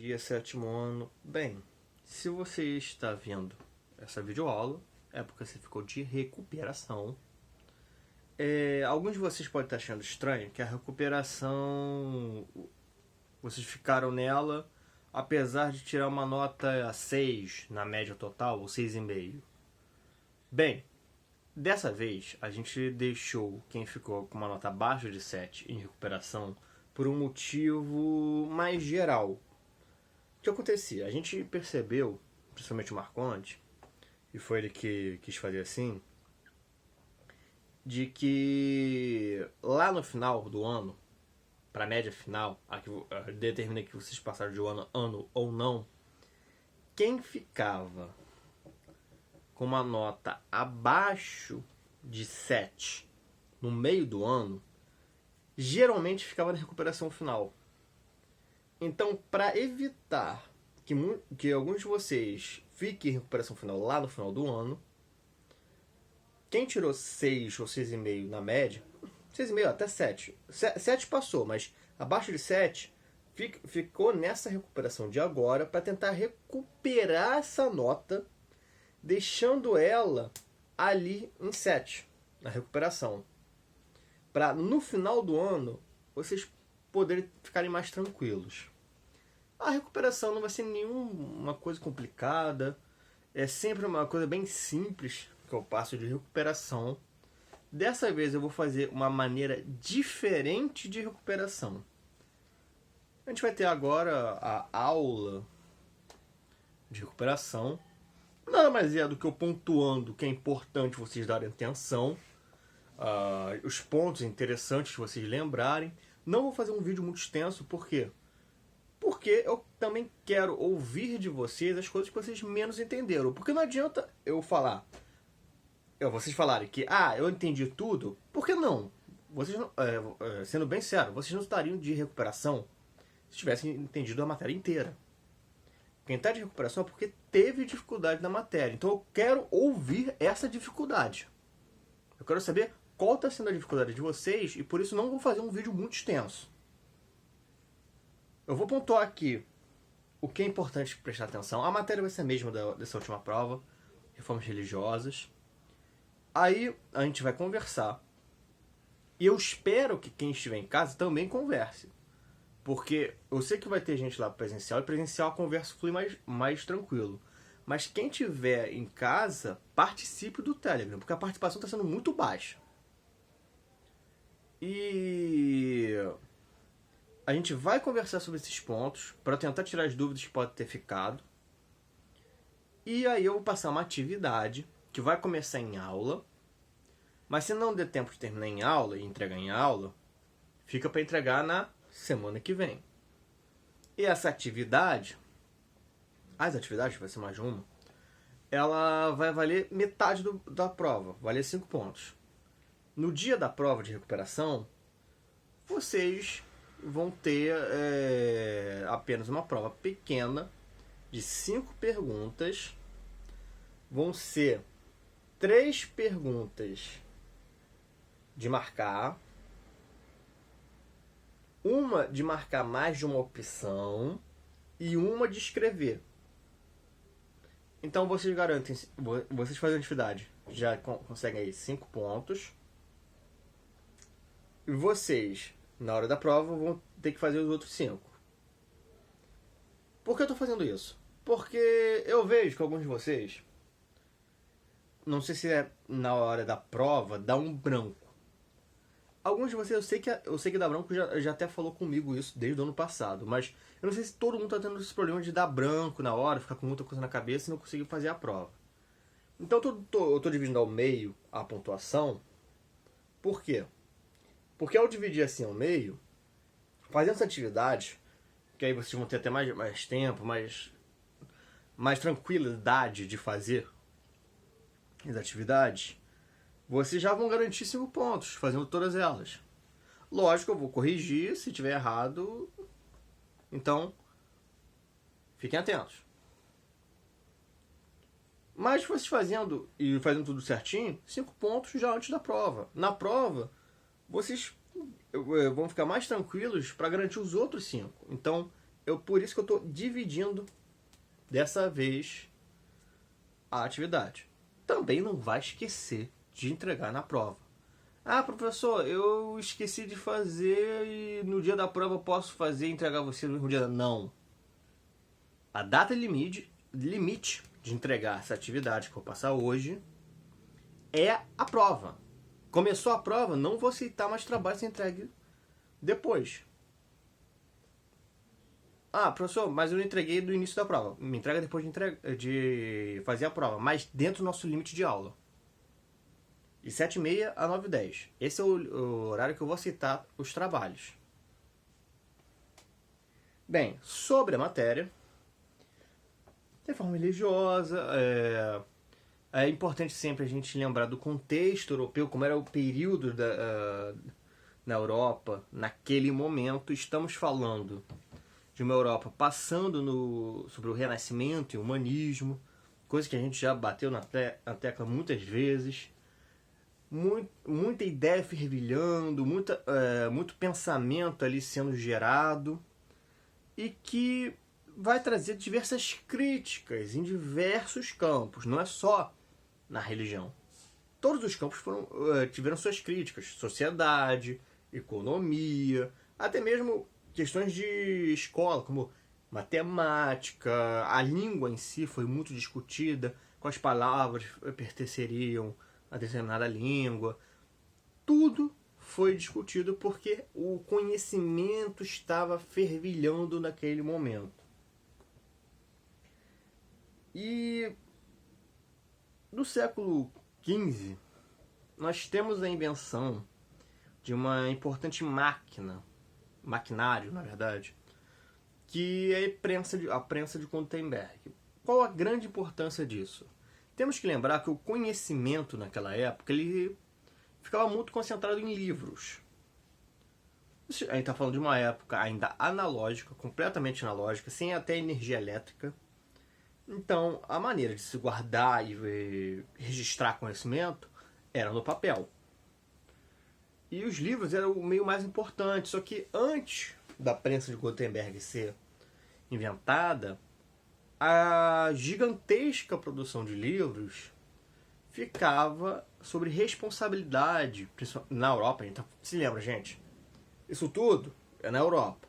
dia, sétimo ano. Bem, se você está vendo essa videoaula, é porque você ficou de recuperação. Alguns de vocês podem estar achando estranho que a recuperação, vocês ficaram nela, apesar de tirar uma nota 6 na média total, ou 6,5. Bem, dessa vez a gente deixou quem ficou com uma nota abaixo de 7 em recuperação por um motivo mais geral. O que acontecia? A gente percebeu, principalmente o Marconte, e foi ele que quis fazer assim, de que lá no final do ano, para a média final, a que determina que vocês passaram de ano ou não, quem ficava com uma nota abaixo de 7 no meio do ano, geralmente ficava na recuperação final. Então, para evitar que alguns de vocês fiquem em recuperação final lá no final do ano, quem tirou 6 ou 6,5 na média, 6,5 até 7. 7 passou, mas abaixo de 7 ficou nessa recuperação de agora para tentar recuperar essa nota, deixando ela ali em 7, na recuperação. Para no final do ano vocês poderem ficarem mais tranquilos. A recuperação não vai ser nenhuma coisa complicada, é sempre uma coisa bem simples que eu passo de recuperação. Dessa vez eu vou fazer uma maneira diferente de recuperação. A gente vai ter agora a aula de recuperação. Nada mais é do que eu pontuando que é importante vocês darem atenção, os pontos interessantes que vocês lembrarem. Não vou fazer um vídeo muito extenso, por quê? Porque eu também quero ouvir de vocês as coisas que vocês menos entenderam. Porque não adianta eu falar, vocês falarem que eu entendi tudo, por que não? Vocês, sendo bem sério, vocês não estariam de recuperação se tivessem entendido a matéria inteira. Quem está de recuperação é porque teve dificuldade na matéria. Então eu quero ouvir essa dificuldade. Eu quero saber qual está sendo a dificuldade de vocês e por isso não vou fazer um vídeo muito extenso. Eu vou pontuar aqui o que é importante prestar atenção. A matéria vai ser a mesma dessa última prova, reformas religiosas. Aí a gente vai conversar. E eu espero que quem estiver em casa também converse. Porque eu sei que vai ter gente lá presencial, e presencial a conversa flui mais tranquilo. Mas quem estiver em casa, participe do Telegram, porque a participação está sendo muito baixa. E a gente vai conversar sobre esses pontos, para tentar tirar as dúvidas que podem ter ficado. E aí eu vou passar uma atividade, que vai começar em aula. Mas se não der tempo de terminar em aula e entregar em aula, fica para entregar na semana que vem. E essa atividade, as atividades, vai ser mais de uma, ela vai valer metade da prova, valer 5 pontos. No dia da prova de recuperação, vocês vão ter apenas uma prova pequena de 5 perguntas. Vão ser 3 perguntas de marcar, uma de marcar mais de uma opção e uma de escrever. Então vocês garantem, vocês fazem a atividade, já conseguem aí 5 pontos. E vocês, na hora da prova, vão ter que fazer os outros 5. Por que eu estou fazendo isso? Porque eu vejo que alguns de vocês, não sei se é na hora da prova, dá um branco. Alguns de vocês, eu sei que dá branco, já até falou comigo isso desde o ano passado, mas eu não sei se todo mundo está tendo esse problema de dar branco na hora, ficar com muita coisa na cabeça e não conseguir fazer a prova. Então eu tô dividindo ao meio a pontuação. Por quê? Porque ao dividir assim ao meio, fazendo essa atividade, que aí vocês vão ter até mais tempo, mais tranquilidade de fazer as atividades, vocês já vão garantir 5 pontos, fazendo todas elas. Lógico, eu vou corrigir se tiver errado, então fiquem atentos. Mas vocês fazendo tudo certinho, 5 pontos já antes da prova. Na prova, vocês vão ficar mais tranquilos para garantir os outros 5. Então, por isso que eu estou dividindo dessa vez a atividade. Também não vai esquecer de entregar na prova. Ah, professor, eu esqueci de fazer e no dia da prova eu posso fazer e entregar você no mesmo dia. Não. A data limite de entregar essa atividade que eu vou passar hoje é a prova. Começou a prova, não vou aceitar mais trabalho se entregue depois. Ah, professor, mas eu não entreguei do início da prova. Me entrega depois de fazer a prova, mas dentro do nosso limite de aula. De 7h30 a 9h10. Esse é o horário que eu vou aceitar os trabalhos. Bem, sobre a matéria, reforma religiosa, é importante sempre a gente lembrar do contexto europeu, como era o período na Europa naquele momento. Estamos falando de uma Europa passando sobre o Renascimento e o Humanismo, coisa que a gente já bateu na tecla muitas vezes. Muita ideia fervilhando, muito pensamento ali sendo gerado, e que vai trazer diversas críticas em diversos campos, não é só na religião. Todos os campos tiveram suas críticas: sociedade, economia, até mesmo questões de escola, como matemática. A língua em si foi muito discutida, quais palavras pertenceriam a determinada língua. Tudo foi discutido porque o conhecimento estava fervilhando naquele momento. E no século XV, nós temos a invenção de uma importante maquinário, na verdade, que é a prensa de Gutenberg. Qual a grande importância disso? Temos que lembrar que o conhecimento naquela época ele ficava muito concentrado em livros. A gente está falando de uma época ainda analógica, completamente analógica, sem até energia elétrica. Então, a maneira de se guardar e registrar conhecimento era no papel. E os livros eram o meio mais importante. Só que antes da prensa de Gutenberg ser inventada, a gigantesca produção de livros ficava sobre responsabilidade, principalmente na Europa. Então, se lembra, gente? Isso tudo é na Europa.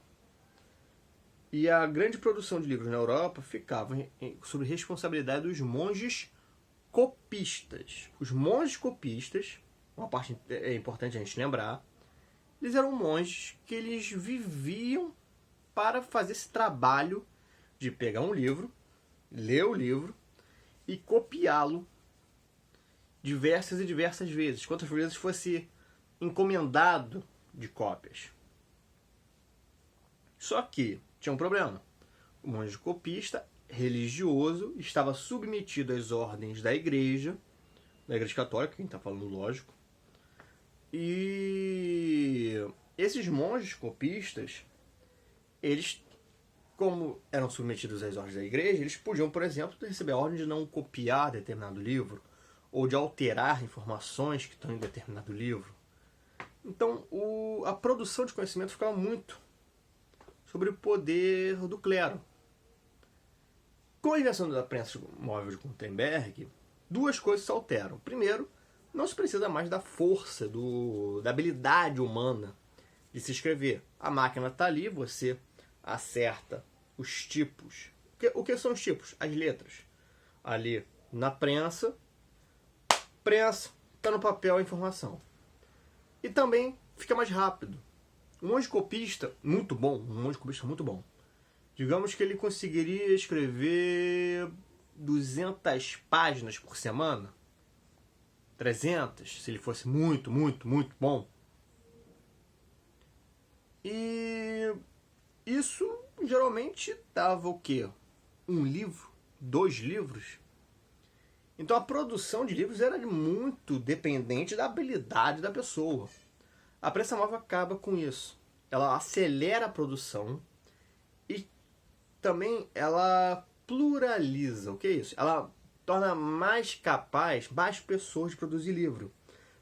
E a grande produção de livros na Europa ficava sob responsabilidade dos monges copistas. Os monges copistas, uma parte é importante a gente lembrar, eles eram monges que eles viviam para fazer esse trabalho de pegar um livro, ler o livro e copiá-lo diversas e diversas vezes, quantas vezes fosse encomendado de cópias. Só que tinha um problema. O monge copista religioso estava submetido às ordens da igreja católica, quem está falando lógico. E esses monges copistas, eles, como eram submetidos às ordens da igreja, eles podiam, por exemplo, receber a ordem de não copiar determinado livro ou de alterar informações que estão em determinado livro. Então, a produção de conhecimento ficava muito sobre o poder do clero. Com a invenção da prensa móvel de Gutenberg, duas coisas se alteram. Primeiro, não se precisa mais da força, da habilidade humana de se escrever. A máquina está ali, você acerta os tipos. O que são os tipos? As letras. Ali na prensa, está no papel a informação. E também fica mais rápido. Um monge copista muito bom, digamos que ele conseguiria escrever 200 páginas por semana, 300, se ele fosse muito bom. E isso geralmente dava o quê? Um livro? 2 livros? Então a produção de livros era muito dependente da habilidade da pessoa. A prensa móvel acaba com isso. Ela acelera a produção e também ela pluraliza. O que é isso? Ela torna mais capaz mais pessoas de produzir livro.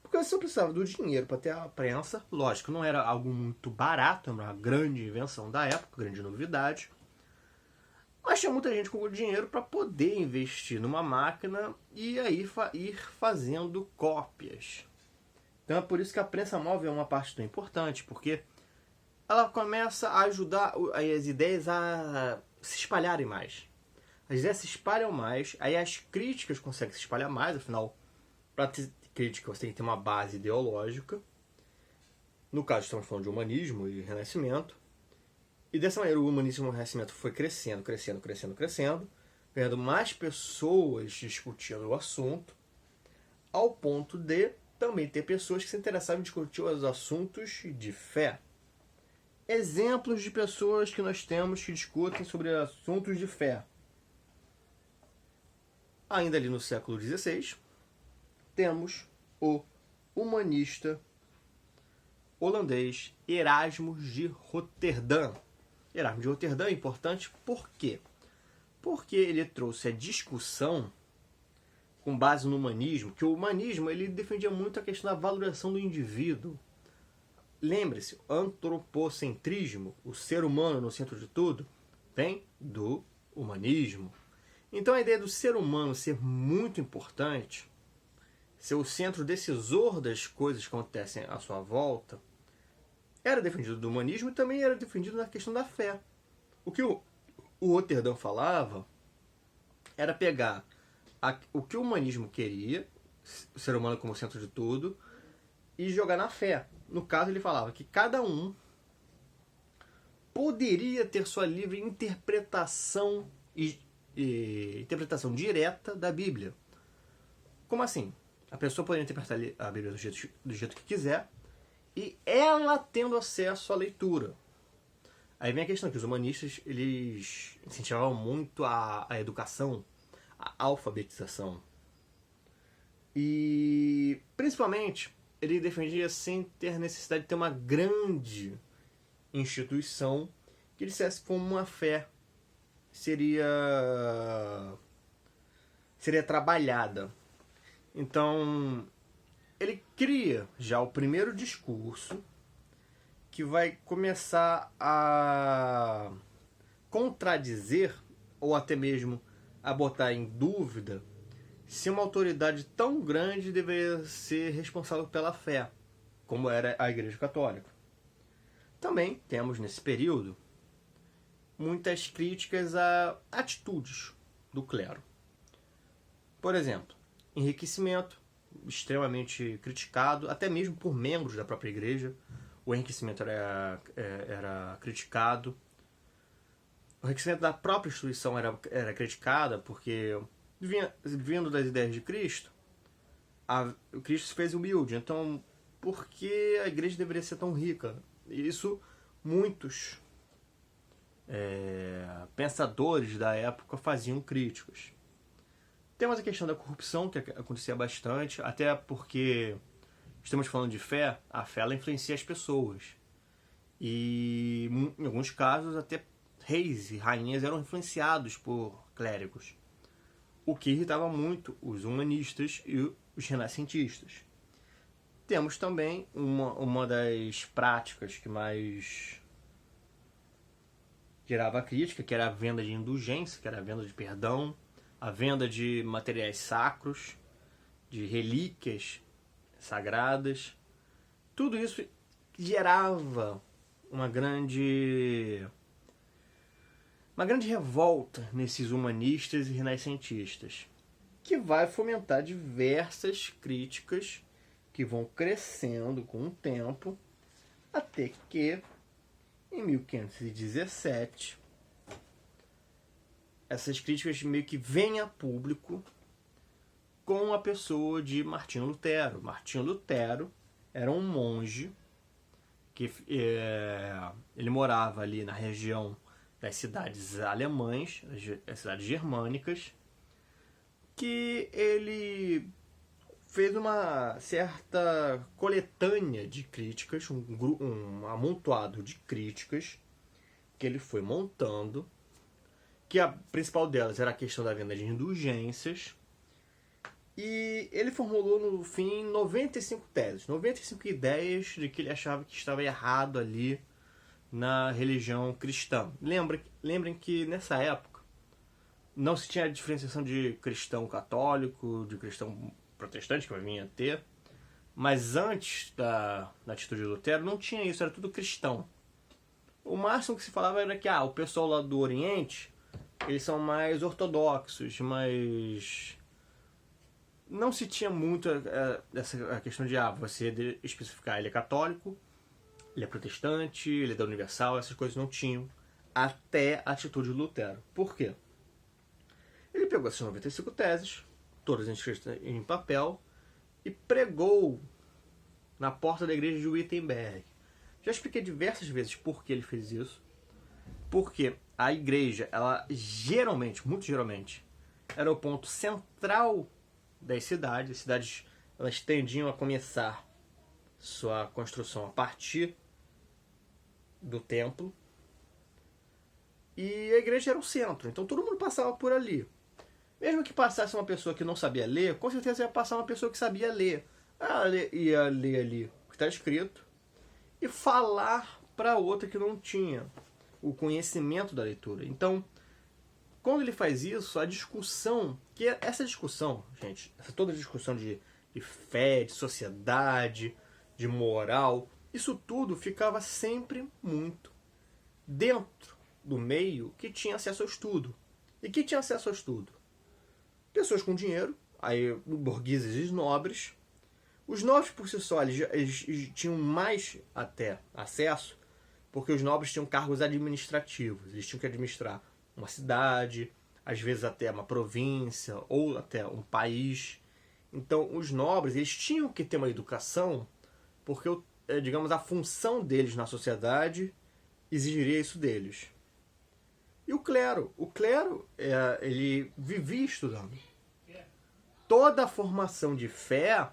Porque você precisava do dinheiro para ter a prensa. Lógico, não era algo muito barato, era uma grande invenção da época, grande novidade. tinha muita gente com dinheiro para poder investir numa máquina e aí ir fazendo cópias. Então é por isso que a prensa móvel é uma parte tão importante, porque ela começa a ajudar as ideias a se espalharem mais. As ideias se espalham mais, aí as críticas conseguem se espalhar mais, afinal, para ter crítica você tem que ter uma base ideológica. No caso, estamos falando de humanismo e renascimento. E dessa maneira o humanismo e o renascimento foi crescendo, ganhando mais pessoas discutindo o assunto, ao ponto de também ter pessoas que se interessavam em discutir os assuntos de fé. Exemplos de pessoas que nós temos que discutem sobre assuntos de fé. Ainda ali no século XVI, temos o humanista holandês Erasmus de Roterdã. Erasmus de Roterdã é importante por quê? Porque ele trouxe a discussão com base no humanismo, que o humanismo ele defendia muito a questão da valorização do indivíduo. Lembre-se, o antropocentrismo, o ser humano no centro de tudo, vem do humanismo. Então a ideia do ser humano ser muito importante, ser o centro decisor das coisas que acontecem à sua volta, era defendido do humanismo e também era defendido na questão da fé. O que o Roterdã falava era pegar o que o humanismo queria, o ser humano como centro de tudo, e jogar na fé. No caso, ele falava que cada um poderia ter sua livre interpretação interpretação direta da Bíblia. Como assim? A pessoa poderia interpretar a Bíblia do jeito que quiser, e ela tendo acesso à leitura. Aí vem a questão que os humanistas eles incentivavam muito a educação, a alfabetização. E principalmente ele defendia sem ter necessidade de ter uma grande instituição que dissesse como uma fé seria trabalhada. Então ele cria já o primeiro discurso que vai começar a contradizer ou até mesmo a botar em dúvida se uma autoridade tão grande deveria ser responsável pela fé, como era a Igreja Católica. Também temos nesse período muitas críticas a atitudes do clero. Por exemplo, enriquecimento, extremamente criticado, até mesmo por membros da própria igreja. O enriquecimento era criticado. O enriquecimento da própria instituição era criticada porque, vindo das ideias de Cristo, o Cristo fez humilde. Então, por que a igreja deveria ser tão rica? Isso muitos pensadores da época faziam críticas. Temos a questão da corrupção, que acontecia bastante, até porque estamos falando de fé, a fé ela influencia as pessoas. E em alguns casos até reis e rainhas eram influenciados por clérigos, o que irritava muito os humanistas e os renascentistas. Temos também uma das práticas que mais gerava crítica, que era a venda de indulgência, que era a venda de perdão, a venda de materiais sacros, de relíquias sagradas. Tudo isso gerava uma grande revolta nesses humanistas e renascentistas, que vai fomentar diversas críticas que vão crescendo com o tempo, até que, em 1517, essas críticas meio que vêm a público com a pessoa de Martinho Lutero. Martinho Lutero era um monge que ele morava ali na região das cidades alemãs, as cidades germânicas, que ele fez uma certa coletânea de críticas, um amontoado de críticas que ele foi montando, que a principal delas era a questão da venda de indulgências, e ele formulou no fim 95 teses, 95 ideias de que ele achava que estava errado ali na religião cristã. Lembrem que nessa época Não se tinha a diferenciação de cristão católico, de cristão protestante, que vai vir a ter. Mas antes da atitude de Lutero não tinha isso, era tudo cristão. O máximo que se falava era que o pessoal lá do Oriente, eles são mais ortodoxos, mas não se tinha muito a questão de você especificar, ele é católico, ele é protestante, ele é da Universal, essas coisas não tinham até a atitude de Lutero. Por quê? Ele pegou essas 95 teses, todas escritas em papel, e pregou na porta da igreja de Wittenberg. Já expliquei diversas vezes por que ele fez isso. Porque a igreja, ela geralmente, muito geralmente, era o ponto central das cidades. As cidades, elas tendiam a começar sua construção a partir do templo. E a igreja era o centro, então todo mundo passava por ali. Mesmo que passasse uma pessoa que não sabia ler, com certeza ia passar uma pessoa que sabia ler. Ela ia ler ali o que está escrito e falar para outra que não tinha o conhecimento da leitura. Então, quando ele faz isso, a discussão, que essa discussão, gente, toda discussão de fé, de sociedade, de moral, isso tudo ficava sempre muito dentro do meio que tinha acesso ao estudo. E que tinha acesso ao estudo? Pessoas com dinheiro, aí burgueses e nobres. Os nobres por si só, eles tinham mais até acesso, porque os nobres tinham cargos administrativos. Eles tinham que administrar uma cidade, às vezes até uma província, ou até um país. Então, os nobres, eles tinham que ter uma educação, porque, digamos, a função deles na sociedade exigiria isso deles. E o clero? O clero, ele vivia estudando. Toda a formação de fé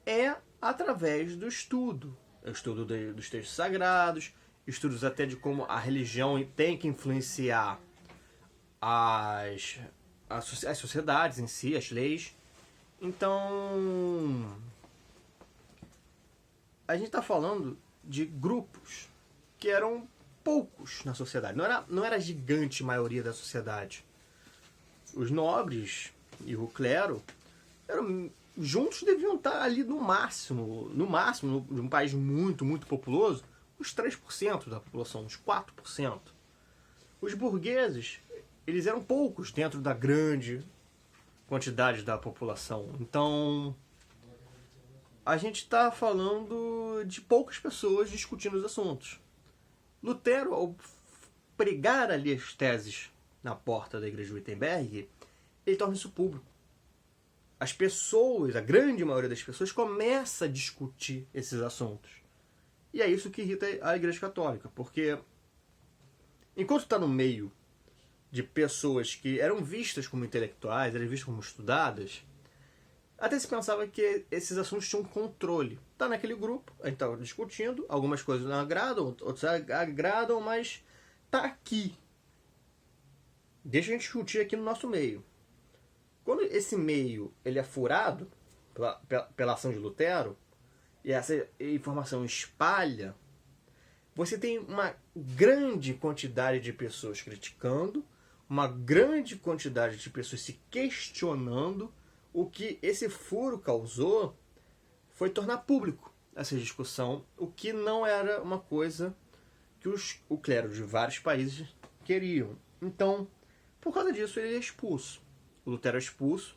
é através do estudo. O estudo dos textos sagrados, estudos até de como a religião tem que influenciar as sociedades em si, as leis. Então, a gente está falando de grupos que eram poucos na sociedade. Não era a gigante maioria da sociedade. Os nobres e o clero juntos deviam estar ali no máximo, de um país muito, muito populoso, uns 3% da população, uns 4%. Os burgueses, eles eram poucos dentro da grande quantidade da população. Então, a gente está falando de poucas pessoas discutindo os assuntos. Lutero, ao pregar ali as teses na porta da igreja de Wittenberg, ele torna isso público. As pessoas, a grande maioria das pessoas, começa a discutir esses assuntos. E é isso que irrita a igreja católica, porque enquanto está no meio de pessoas que eram vistas como intelectuais, eram vistas como estudadas, até se pensava que esses assuntos tinham controle. Está naquele grupo, a gente está discutindo, algumas coisas não agradam, outras agradam, mas está aqui. Deixa a gente discutir aqui no nosso meio. Quando esse meio ele é furado pela ação de Lutero, e essa informação espalha, você tem uma grande quantidade de pessoas criticando, uma grande quantidade de pessoas se questionando. O que esse furo causou foi tornar público essa discussão, o que não era uma coisa que o clero de vários países queriam. Então, por causa disso, ele é expulso. O Lutero é expulso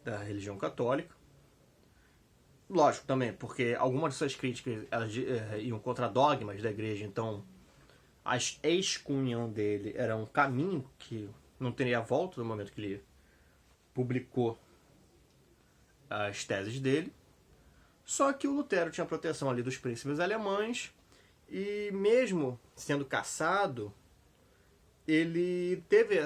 da religião católica. Lógico também, porque algumas de suas críticas elas iam contra dogmas da igreja, então a excomunhão dele era um caminho que não teria volta no momento que ele publicou as teses dele. Só que o Lutero tinha a proteção ali dos príncipes alemães, e mesmo sendo caçado, ele teve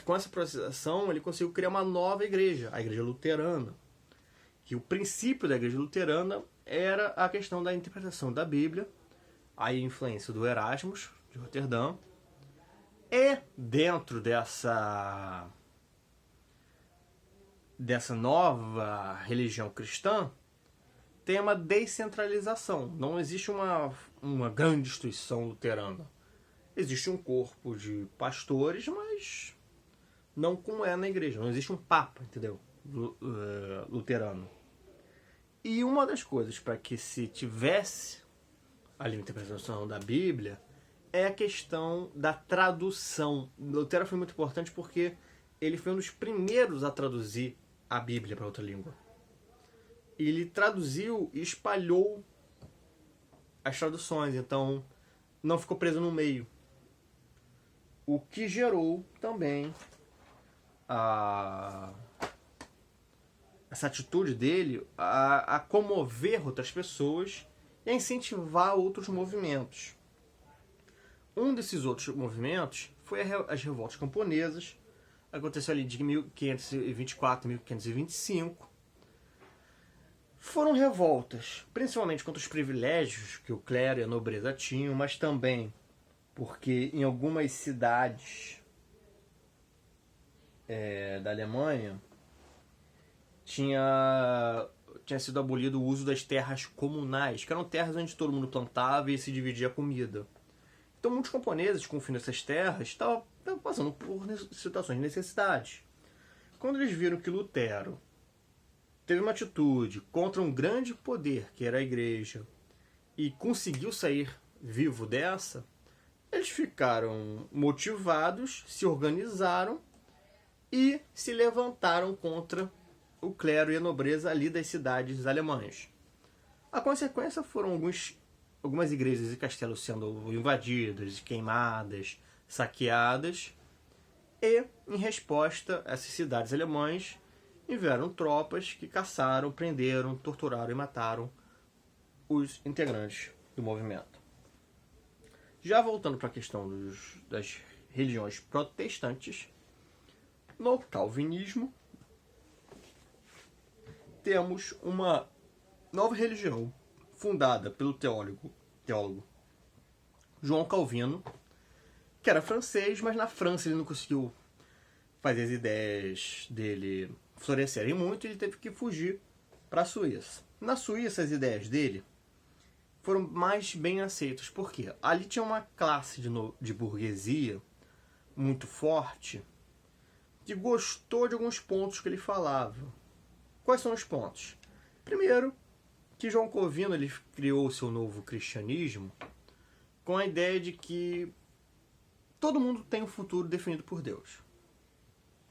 com essa proteção, ele conseguiu criar uma nova igreja, a igreja luterana. Que o princípio da igreja luterana era a questão da interpretação da Bíblia, a influência do Erasmus de Roterdã, e dentro dessa nova religião cristã tem uma descentralização. Não existe uma grande instituição luterana. Existe um corpo de pastores, mas não como é na igreja. Não existe um papa, entendeu? Luterano. E uma das coisas para que se tivesse ali a interpretação da Bíblia é a questão da tradução. Lutero foi muito importante porque ele foi um dos primeiros a traduzir a Bíblia para outra língua. Ele traduziu e espalhou as traduções, então não ficou preso no meio. O que gerou também essa atitude dele a comover outras pessoas e a incentivar outros movimentos. Um desses outros movimentos foi as revoltas camponesas. Aconteceu ali de 1524 a 1525. Foram revoltas, principalmente contra os privilégios que o clero e a nobreza tinham, mas também porque em algumas cidades da Alemanha tinha sido abolido o uso das terras comunais, que eram terras onde todo mundo plantava e se dividia a comida. Então muitos camponeses, com o fim dessas terras, estavam passando por situações de necessidade. Quando eles viram que Lutero teve uma atitude contra um grande poder, que era a igreja, e conseguiu sair vivo dessa, eles ficaram motivados, se organizaram e se levantaram contra o clero e a nobreza ali das cidades alemãs. A consequência foram algumas igrejas e castelos sendo invadidas, queimadas, saqueadas, e, em resposta, essas cidades alemãs enviaram tropas que caçaram, prenderam, torturaram e mataram os integrantes do movimento. Já voltando para a questão das religiões protestantes, no calvinismo temos uma nova religião fundada pelo teólogo João Calvino, que era francês, mas na França ele não conseguiu fazer as ideias dele florescerem muito e ele teve que fugir para a Suíça. Na Suíça, as ideias dele foram mais bem aceitas, porque ali tinha uma classe de burguesia muito forte que gostou de alguns pontos que ele falava. Quais são os pontos? Primeiro, que João Calvino ele criou o seu novo cristianismo com a ideia de que todo mundo tem um futuro definido por Deus.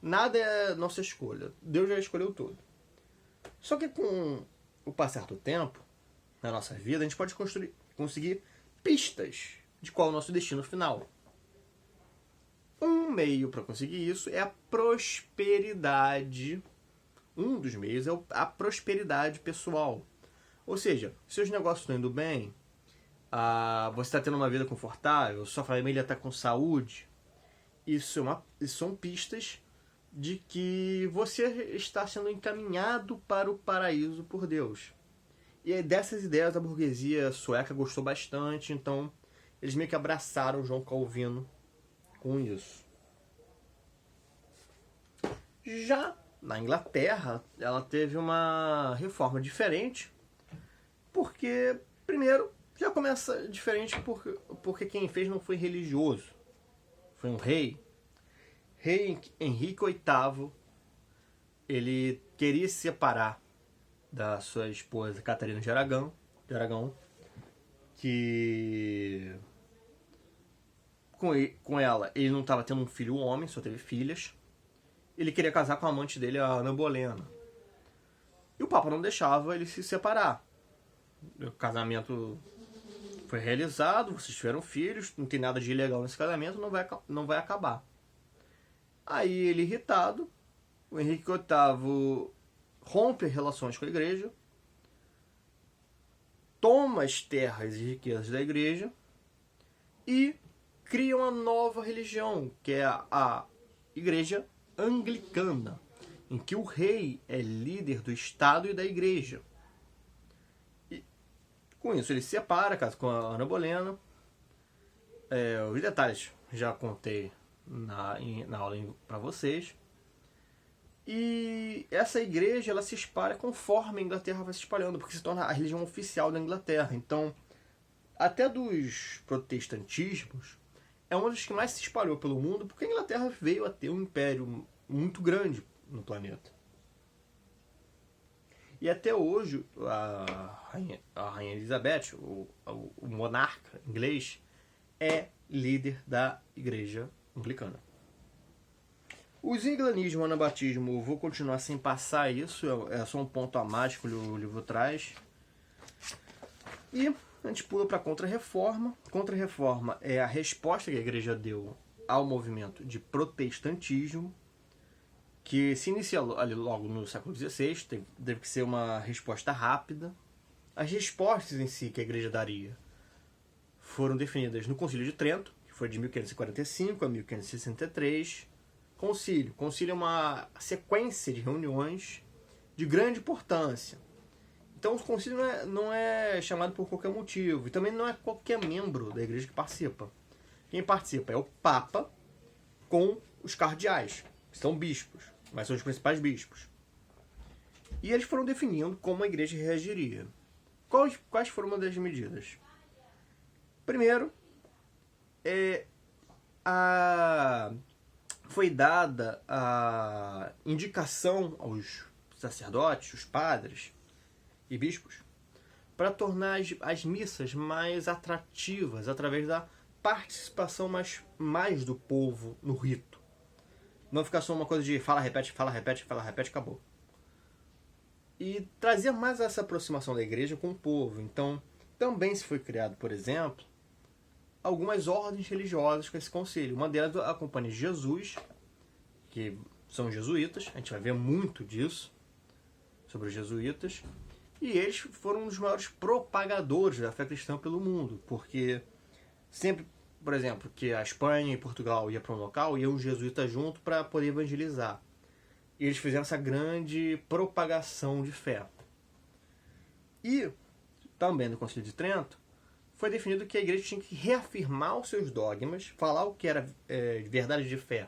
Nada é nossa escolha. Deus já escolheu tudo. Só que com o passar do tempo, na nossa vida, a gente pode conseguir pistas de qual é o nosso destino final. Um meio para conseguir isso é a prosperidade. Um dos meios é a prosperidade pessoal. Ou seja, se os negócios estão indo bem, você está tendo uma vida confortável, sua família está com saúde, isso são pistas de que você está sendo encaminhado para o paraíso por Deus. E aí, dessas ideias a burguesia sueca gostou bastante, então eles meio que abraçaram João Calvino com isso. Já na Inglaterra, ela teve uma reforma diferente, porque, primeiro, já começa diferente porque quem fez não foi religioso, foi um rei. Rei Henrique VIII, ele queria se separar da sua esposa Catarina de Aragão, que com ela ele não estava tendo um filho homem, só teve filhas. Ele queria casar com a amante dele, a Ana Bolena. E o Papa não deixava ele se separar. O casamento foi realizado, vocês tiveram filhos, não tem nada de ilegal nesse casamento, não vai acabar. Aí ele, irritado, o Henrique VIII rompe relações com a igreja, toma as terras e riquezas da igreja e cria uma nova religião, que é a igreja anglicana, em que o rei é líder do Estado e da igreja. E com isso ele se separa, casa com a Ana Bolena. Os detalhes já contei na aula para vocês. E essa igreja ela se espalha conforme a Inglaterra vai se espalhando, porque se torna a religião oficial da Inglaterra. Então, até dos protestantismos, é uma das que mais se espalhou pelo mundo, porque a Inglaterra veio a ter um império muito grande no planeta. E até hoje, a Rainha Elizabeth, o monarca inglês, é líder da Igreja Anglicana. Os anglicanismo e o anabatismo, eu vou continuar sem passar isso, é só um ponto a mais que o livro traz. E a gente pula para a Contra-Reforma. Contra-Reforma é a resposta que a Igreja deu ao movimento de protestantismo, que se inicia ali logo no século XVI, deve ser uma resposta rápida. As respostas em si que a Igreja daria foram definidas no Concílio de Trento, que foi de 1545 a 1563. Concílio é uma sequência de reuniões de grande importância. Então o concílio não é chamado por qualquer motivo, e também não é qualquer membro da igreja que participa. Quem participa é o Papa com os cardeais, que são bispos, mas são os principais bispos. E eles foram definindo como a igreja reagiria. Quais foram uma das medidas? Primeiro, foi dada a indicação aos sacerdotes, os padres e bispos, para tornar as missas mais atrativas através da participação mais do povo no rito. Não ficar só uma coisa de fala, repete, acabou. E trazer mais essa aproximação da igreja com o povo. Então, também se foi criado, por exemplo, algumas ordens religiosas com esse concílio. Uma delas é a Companhia de Jesus, que são jesuítas. A gente vai ver muito disso, sobre os jesuítas. E eles foram um dos maiores propagadores da fé cristã pelo mundo, porque sempre, por exemplo, que a Espanha e Portugal ia para um local, iam os jesuítas junto para poder evangelizar. E eles fizeram essa grande propagação de fé. E também no Concílio de Trento foi definido que a igreja tinha que reafirmar os seus dogmas, falar o que era verdade de fé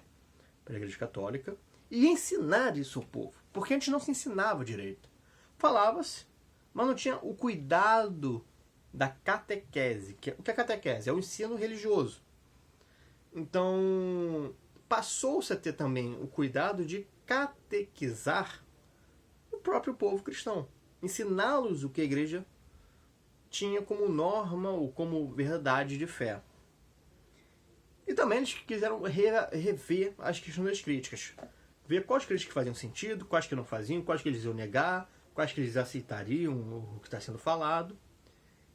para a igreja católica e ensinar isso ao povo, porque antes não se ensinava direito. Falava-se, mas não tinha o cuidado da catequese. O que é catequese? É o ensino religioso. Então, passou-se a ter também o cuidado de catequizar o próprio povo cristão. Ensiná-los o que a igreja tinha como norma ou como verdade de fé. E também eles quiseram rever as questões das críticas. Ver quais críticas que faziam sentido, quais que não faziam, quais que eles iam negar, quais que eles aceitariam o que está sendo falado.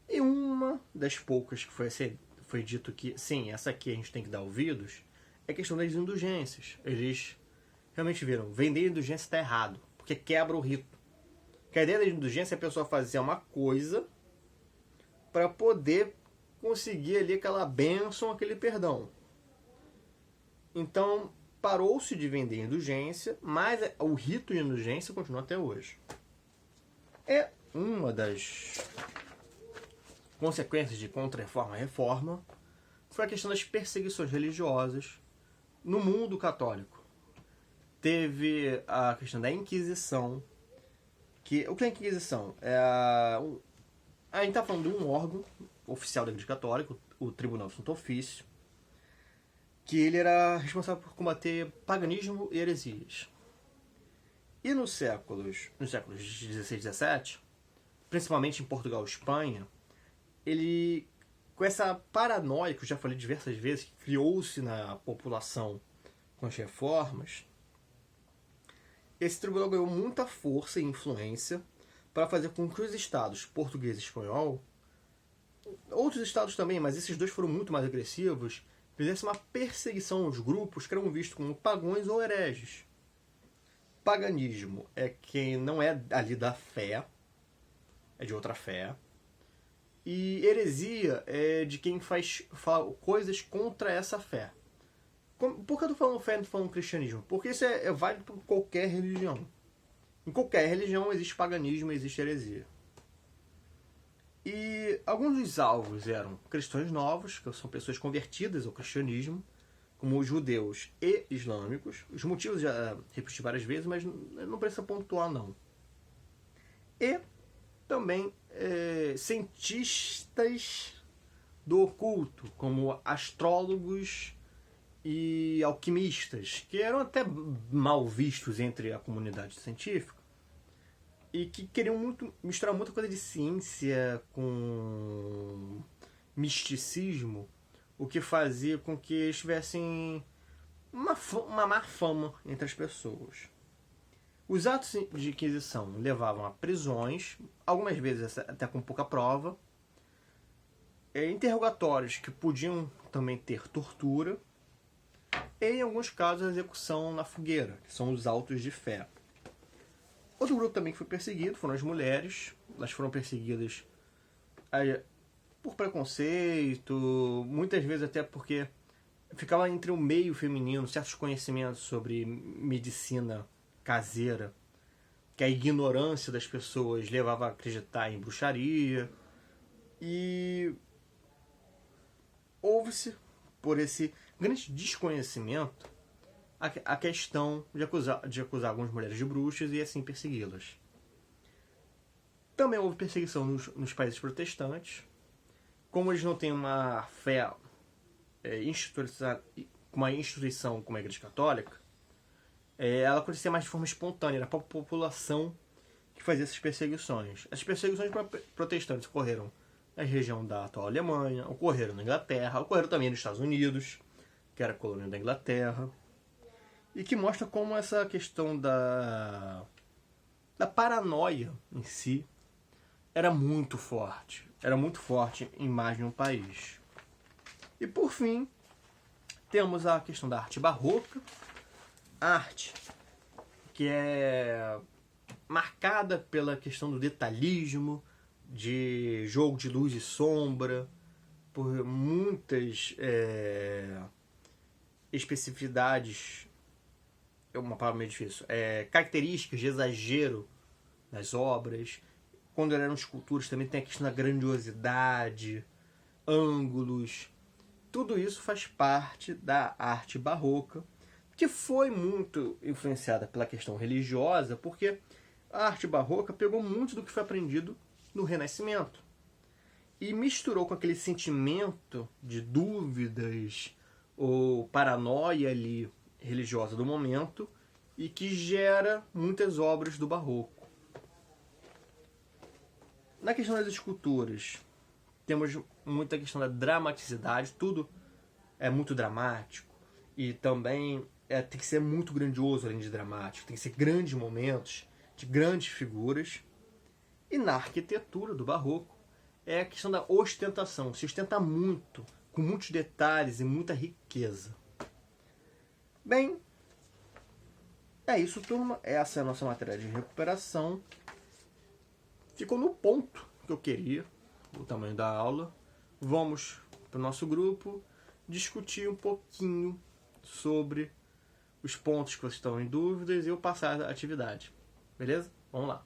E uma das poucas que foi dito que, sim, essa aqui a gente tem que dar ouvidos, é a questão das indulgências. Eles realmente viram, vender indulgência está errado, porque quebra o rito. Porque a ideia da indulgência é a pessoa fazer uma coisa para poder conseguir ali aquela bênção, aquele perdão. Então, parou-se de vender indulgência, mas o rito de indulgência continua até hoje. É uma das consequências de Contra-Reforma e Reforma foi a questão das perseguições religiosas no mundo católico. Teve a questão da Inquisição. O que é a Inquisição? A gente está falando de um órgão oficial da Igreja Católica, o Tribunal do Santo Ofício, que ele era responsável por combater paganismo e heresias. E nos séculos XVI e XVII, principalmente em Portugal e Espanha, ele, com essa paranoia que eu já falei diversas vezes, que criou-se na população com as reformas, esse tribunal ganhou muita força e influência para fazer com que os estados português e espanhol, outros estados também, mas esses dois foram muito mais agressivos, fizessem uma perseguição aos grupos que eram vistos como pagãos ou hereges. Paganismo é quem não é ali da fé, é de outra fé. E heresia é de quem fala coisas contra essa fé. Por que eu estou falando fé e não estou falando cristianismo? Porque isso é válido para qualquer religião. Em qualquer religião existe paganismo, existe heresia. E alguns dos alvos eram cristãos novos, que são pessoas convertidas ao cristianismo, como os judeus e islâmicos. Os motivos já repeti várias vezes, mas não precisa pontuar, não. E também cientistas do oculto, como astrólogos e alquimistas, que eram até mal vistos entre a comunidade científica e que queriam misturar muita coisa de ciência com misticismo, o que fazia com que eles tivessem uma má fama entre as pessoas. Os atos de inquisição levavam a prisões, algumas vezes até com pouca prova, interrogatórios que podiam também ter tortura, e em alguns casos a execução na fogueira, que são os autos de fé. Outro grupo também que foi perseguido foram as mulheres. Elas foram perseguidas por preconceito, muitas vezes até porque ficava entre o meio feminino certos conhecimentos sobre medicina caseira, que a ignorância das pessoas levava a acreditar em bruxaria, e houve-se, por esse grande desconhecimento, a questão de acusar algumas mulheres de bruxas e assim persegui-las. Também houve perseguição nos países protestantes. Como eles não têm uma fé uma instituição como a Igreja Católica, ela acontecia mais de forma espontânea, era a própria população que fazia essas perseguições. As perseguições protestantes ocorreram na região da atual Alemanha, ocorreram na Inglaterra, ocorreram também nos Estados Unidos, que era a colônia da Inglaterra, e que mostra como essa questão da paranoia em si era muito forte em mais de um país. E por fim, temos a questão da arte barroca, arte que é marcada pela questão do detalhismo, de jogo de luz e sombra, por muitas especificidades, é uma palavra meio difícil, características de exagero nas obras. Quando eram esculturas também tem a questão da grandiosidade, ângulos. Tudo isso faz parte da arte barroca, que foi muito influenciada pela questão religiosa, porque a arte barroca pegou muito do que foi aprendido no Renascimento e misturou com aquele sentimento de dúvidas ou paranoia ali religiosa do momento, e que gera muitas obras do barroco. Na questão das esculturas, temos muita questão da dramaticidade, tudo é muito dramático e também tem que ser muito grandioso além de dramático, tem que ser grandes momentos, de grandes figuras. E na arquitetura do barroco é a questão da ostentação, se ostenta muito, com muitos detalhes e muita riqueza. Bem, é isso, turma. Essa é a nossa matéria de recuperação. Ficou no ponto que eu queria, o tamanho da aula. Vamos para o nosso grupo discutir um pouquinho sobre os pontos que vocês estão em dúvidas e eu passar a atividade. Beleza? Vamos lá.